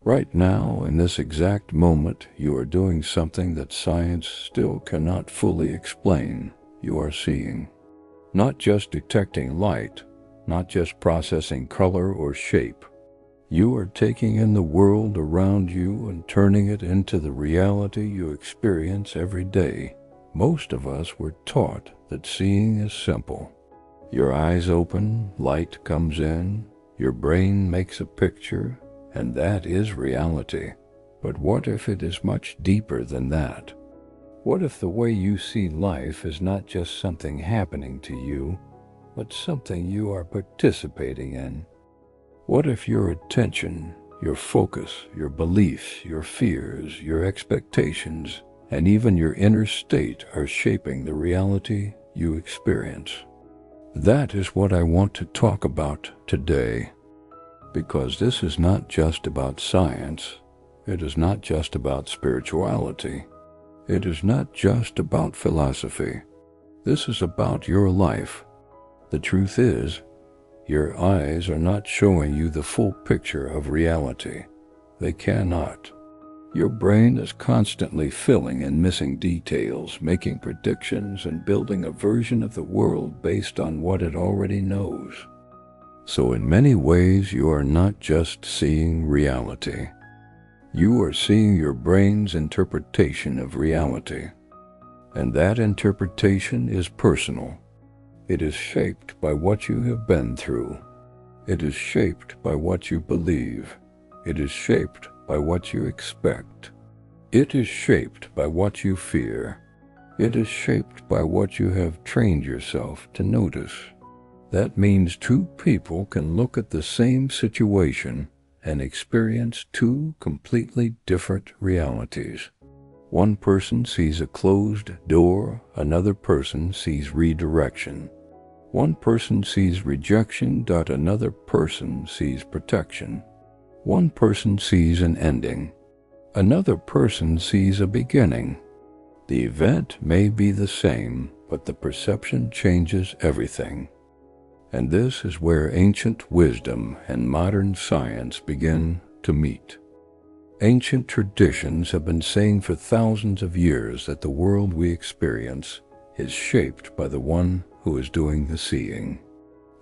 Right now, in this exact moment, you are doing something that science still cannot fully explain. You are seeing. Not just detecting light, not just processing color or shape. You are taking in the world around you and turning it into the reality you experience every day. Most of us were taught that seeing is simple. Your eyes open, light comes in, your brain makes a picture, and that is reality. But what if it is much deeper than that? What if the way you see life is not just something happening to you, but something you are participating in? What if your attention, your focus, your beliefs, your fears, your expectations, and even your inner state are shaping the reality you experience? That is what I want to talk about today. Because this is not just about science, it is not just about spirituality, it is not just about philosophy. This is about your life. The truth is, your eyes are not showing you the full picture of reality. They cannot. Your brain is constantly filling in missing details, making predictions, and building a version of the world based on what it already knows. So in many ways, you are not just seeing reality. You are seeing your brain's interpretation of reality. And that interpretation is personal. It is shaped by what you have been through. It is shaped by what you believe. It is shaped by what you expect. It is shaped by what you fear. It is shaped by what you have trained yourself to notice. That means two people can look at the same situation and experience two completely different realities. One person sees a closed door, another person sees redirection. One person sees rejection, another person sees protection. One person sees an ending. Another person sees a beginning. The event may be the same, but the perception changes everything. And this is where ancient wisdom and modern science begin to meet. Ancient traditions have been saying for thousands of years that the world we experience is shaped by the one who is doing the seeing.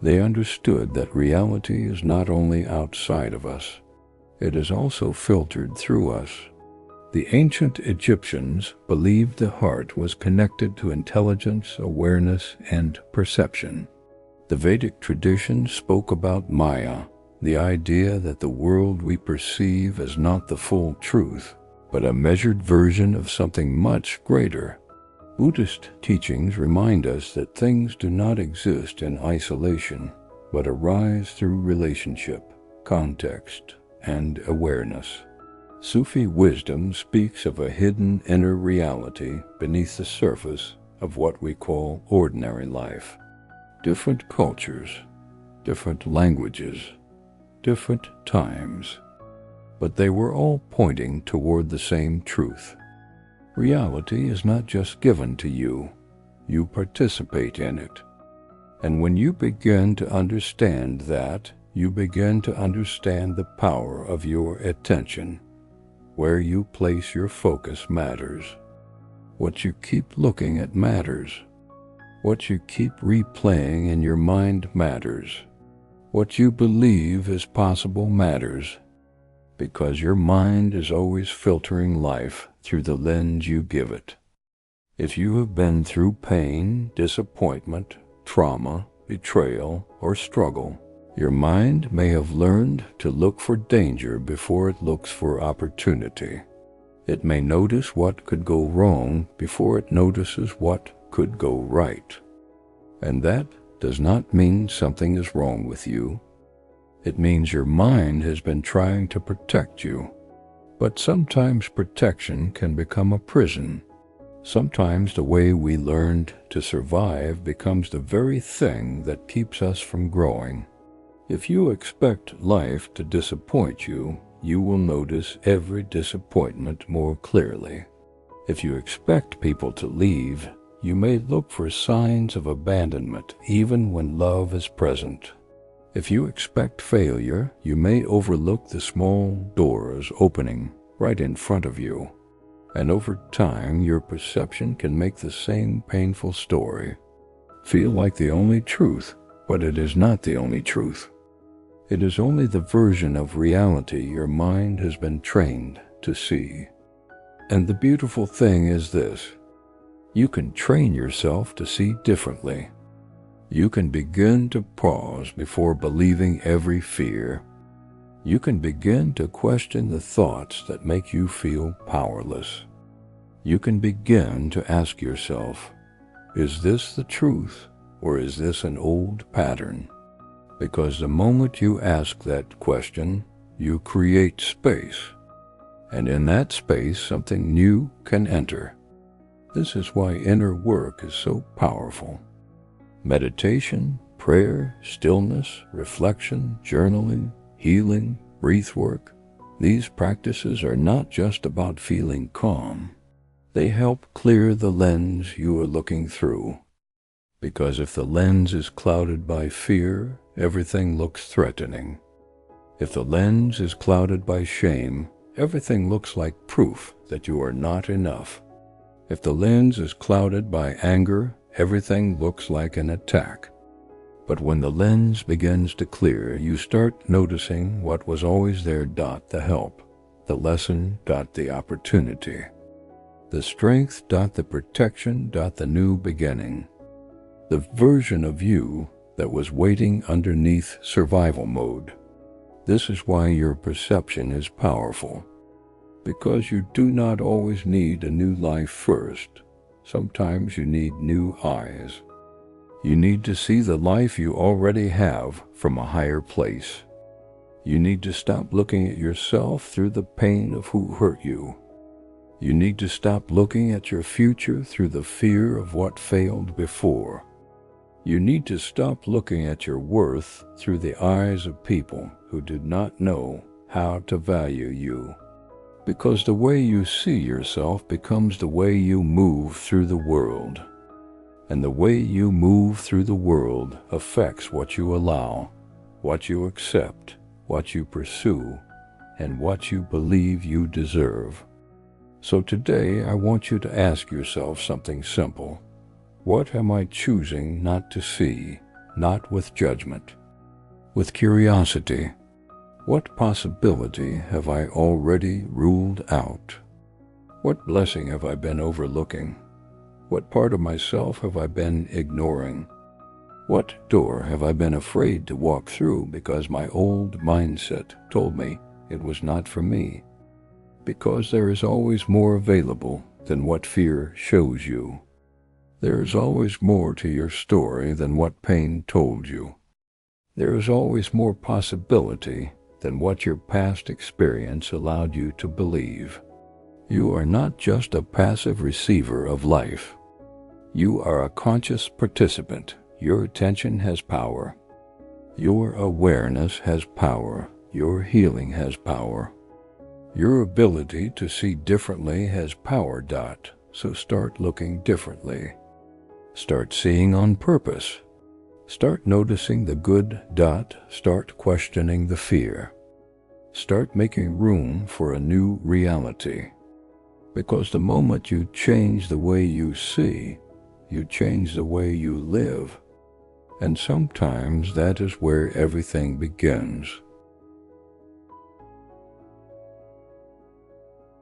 They understood that reality is not only outside of us, it is also filtered through us. The ancient Egyptians believed the heart was connected to intelligence, awareness, and perception. The Vedic tradition spoke about Maya, the idea that the world we perceive is not the full truth, but a measured version of something much greater. Buddhist teachings remind us that things do not exist in isolation, but arise through relationship, context, and awareness. Sufi wisdom speaks of a hidden inner reality beneath the surface of what we call ordinary life. Different cultures, different languages, different times, but they were all pointing toward the same truth. Reality is not just given to you, you participate in it. And when you begin to understand that, you begin to understand the power of your attention. Where you place your focus matters. What you keep looking at matters. What you keep replaying in your mind matters. What you believe is possible matters, because your mind is always filtering life through the lens you give it. If you have been through pain, disappointment, trauma, betrayal, or struggle, your mind may have learned to look for danger before it looks for opportunity. It may notice what could go wrong before it notices what could go right. And that does not mean something is wrong with you. It means your mind has been trying to protect you. But sometimes protection can become a prison. Sometimes the way we learned to survive becomes the very thing that keeps us from growing. If you expect life to disappoint you, you will notice every disappointment more clearly. If you expect people to leave, you may look for signs of abandonment even when love is present. If you expect failure, you may overlook the small doors opening right in front of you. And over time, your perception can make the same painful story feel like the only truth, but it is not the only truth. It is only the version of reality your mind has been trained to see. And the beautiful thing is this: you can train yourself to see differently. You can begin to pause before believing every fear. You can begin to question the thoughts that make you feel powerless. You can begin to ask yourself, is this the truth, or is this an old pattern? Because the moment you ask that question, you create space. And in that space, something new can enter. This is why inner work is so powerful. Meditation, prayer, stillness, reflection, journaling, healing, breath work, these practices are not just about feeling calm. They help clear the lens you are looking through. Because if the lens is clouded by fear, everything looks threatening. If the lens is clouded by shame, everything looks like proof that you are not enough. If the lens is clouded by anger, everything looks like an attack. But when the lens begins to clear, you start noticing what was always there. The help, the lesson, the opportunity, the strength, the protection, the new beginning, the version of you that was waiting underneath survival mode. This is why your perception is powerful. Because you do not always need a new life first. Sometimes you need new eyes. You need to see the life you already have from a higher place. You need to stop looking at yourself through the pain of who hurt you. You need to stop looking at your future through the fear of what failed before. You need to stop looking at your worth through the eyes of people who did not know how to value you. Because the way you see yourself becomes the way you move through the world. And the way you move through the world affects what you allow, what you accept, what you pursue, and what you believe you deserve. So today I want you to ask yourself something simple. What am I choosing not to see, not with judgment, with curiosity? What possibility have I already ruled out? What blessing have I been overlooking? What part of myself have I been ignoring? What door have I been afraid to walk through because my old mindset told me it was not for me? Because there is always more available than what fear shows you. There is always more to your story than what pain told you. There is always more possibility than what your past experience allowed you to believe. You are not just a passive receiver of life. You are a conscious participant. Your attention has power. Your awareness has power. Your healing has power. Your ability to see differently has power. So start looking differently. Start seeing on purpose. Start noticing the good. Start questioning the fear. Start making room for a new reality. Because the moment you change the way you see, you change the way you live. And sometimes that is where everything begins.